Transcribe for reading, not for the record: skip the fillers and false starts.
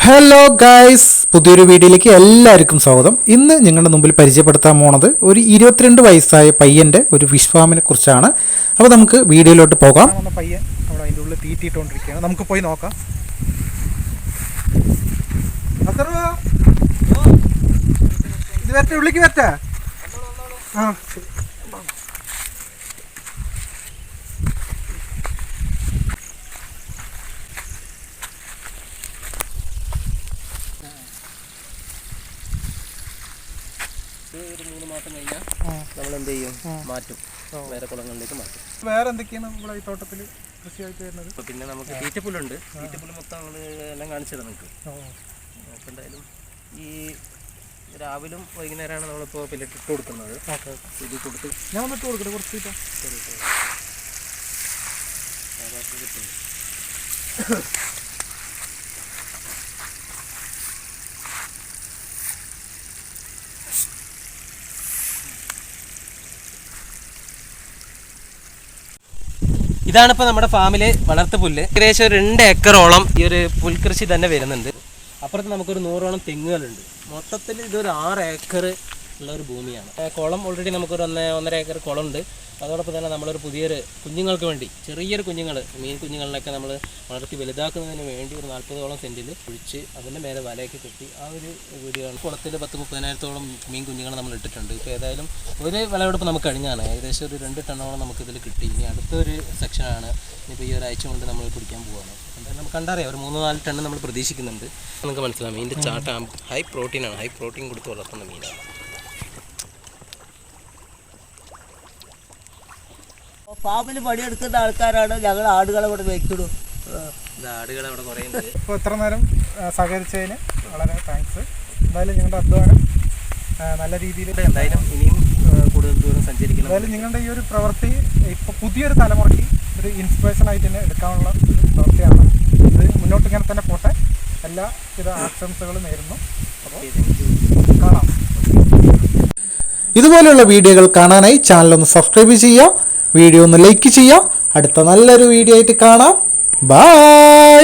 Hello guys, പുതിയൊരു വീഡിയോയിലേക്ക് എല്ലാവർക്കും സ്വാഗതം. ഇന്ന് നിങ്ങളുടെ മുമ്പിൽ പരിചയപ്പെടുത്താൻ പോണത് ഒരു 22 വയസ്സായ പയ്യൻ്റെ ഒരു ഫിഷ് ഫാമിനെ കുറിച്ചാണ്. അപ്പോൾ നമുക്ക് വീഡിയോയിലോട്ട് പോകാം. പയ്യൻ അവിടെ അതിൻ്റെ ഉള്ളിൽ തീറ്റിയിട്ടുകൊണ്ടിരിക്കുകയാണ്. നമുക്ക് പോയി നോക്കാം. ഇത് വരട്ടെ, ഉള്ളിലേക്ക് വരട്ടെ. ആ ഒരു 3 മാസം കഴിഞ്ഞാൽ നമ്മൾ എന്ത് ചെയ്യും, മാറ്റും, വേറെ കുളങ്ങളിലേക്ക് മാറ്റും. വേറെ എന്തൊക്കെയാണ് നമ്മുടെ ഈ തോട്ടത്തിൽ കൃഷിയായിട്ട് വരുന്നത്? അപ്പോൾ പിന്നെ നമുക്ക് തീറ്റപ്പുല്ലുണ്ട്. തീറ്റപ്പുല്ല് മൊത്തം നമ്മൾ എല്ലാം കാണിച്ചത് നമുക്ക്. അപ്പോൾ എന്തായാലും ഈ രാവിലും വൈകുന്നേരമാണ് നമ്മളിപ്പോൾ പില്ലിട്ട് ഇട്ട് കൊടുക്കുന്നത്. ഇത് കൊടുത്ത് ഞാൻ വന്നിട്ട് കൊടുക്കട്ടെ കുറച്ച് കിട്ടും. ഇതാണിപ്പോൾ നമ്മുടെ ഫാമിലെ വളർത്തു പുല്ല്. ഏകദേശം 2 ഏക്കറോളം ഈ ഒരു പുൽകൃഷി തന്നെ വരുന്നുണ്ട്. അപ്പുറത്ത് നമുക്കൊരു 100ഓളം തെങ്ങുകളുണ്ട്. മൊത്തത്തിൽ ഇതൊരു 6 ഏക്കർ ഉള്ള ഒരു ഭൂമിയാണ്. കുളം ഓൾറെഡി നമുക്കൊരു 1.5 ഏക്കർ കുളമുണ്ട്. അതോടൊപ്പം തന്നെ നമ്മളൊരു പുതിയൊരു കുഞ്ഞുങ്ങൾക്ക് വേണ്ടി, ചെറിയൊരു കുഞ്ഞുങ്ങൾ, മീൻ കുഞ്ഞുങ്ങളിലൊക്കെ നമ്മൾ വളർത്തി വലുതാക്കുന്നതിന് വേണ്ടി ഒരു 40ഓളം സെൻറ്റിൽ കുഴിച്ച് അതിൻ്റെ മേലെ വലയൊക്കെ കെട്ടി ആ ഒരു വീഡിയോയാണ്. കുളത്തിൽ 10-30,000ഓളം മീൻ കുഞ്ഞുങ്ങൾ നമ്മൾ ഇട്ടിട്ടുണ്ട്. ഇപ്പോൾ ഏതായാലും ഒരു വിളവെടുപ്പ് നമുക്ക് കഴിഞ്ഞാണ്. ഏകദേശം ഒരു 2 ടണ്ണോളം നമുക്കിതിൽ കിട്ടി. ഇനി അടുത്തൊരു സെക്ഷനാണ് ഇപ്പോൾ ഈ ഒരാഴ്ച കൊണ്ട് നമ്മൾ പിടിക്കാൻ പോവുകയാണ്. എന്തായാലും നമുക്ക് കണ്ടറിയാം, ഒരു 3-4 ടണ്ണ് നമ്മൾ പ്രതീക്ഷിക്കുന്നുണ്ട്. നമുക്ക് മനസ്സിലാവും മീനിൻ്റെ ചാട്ടം ഹൈ പ്രോട്ടീനാണ്. ഹൈ പ്രോട്ടീൻ കൊടുത്ത് വളർത്തുന്ന മീനാണ്. ഫാമിൽ പണിയെടുക്കുന്ന ആൾക്കാരാണ് ഞങ്ങൾ. ആടുകളെ ഇവിടെ വെക്കിടും. ആടുകൾ അവിടെ കുറേ ഉണ്ട്. ഇപ്പോൾ ഇത്ര നേരം സഹകരിച്ചതിന് വളരെ താങ്ക്സ്. എന്തായാലും നിങ്ങളുടെ അധ്വാനം നല്ല രീതിയിൽ എന്തായാലും ഇനിയും കൂടുതൽ ദൂരം സഞ്ചരിക്കണം. എന്തായാലും നിങ്ങളുടെ ഈ ഒരു പ്രവൃത്തി ഇപ്പോൾ പുതിയൊരു തലമുറയ്ക്ക് ഒരു ഇൻസ്പിറേഷനായിട്ട് തന്നെ എടുക്കാനുള്ള ഒരു പ്രവൃത്തിയാണ്. ഇത് മുന്നോട്ട് ഇങ്ങനെ തന്നെ പോട്ടെ. എല്ലാ ആശംസകളും നേരുന്നു. അപ്പോൾ കാണാം. ഇതുപോലെയുള്ള വീഡിയോകൾ കാണാനായി ചാനലൊന്ന് സബ്സ്ക്രൈബ് ചെയ്യുക, വീഡിയോ ഒന്ന് ലൈക്ക് ചെയ്യുക. അടുത്ത നല്ലൊരു വീഡിയോ ആയിട്ട് കാണാം. ബൈ.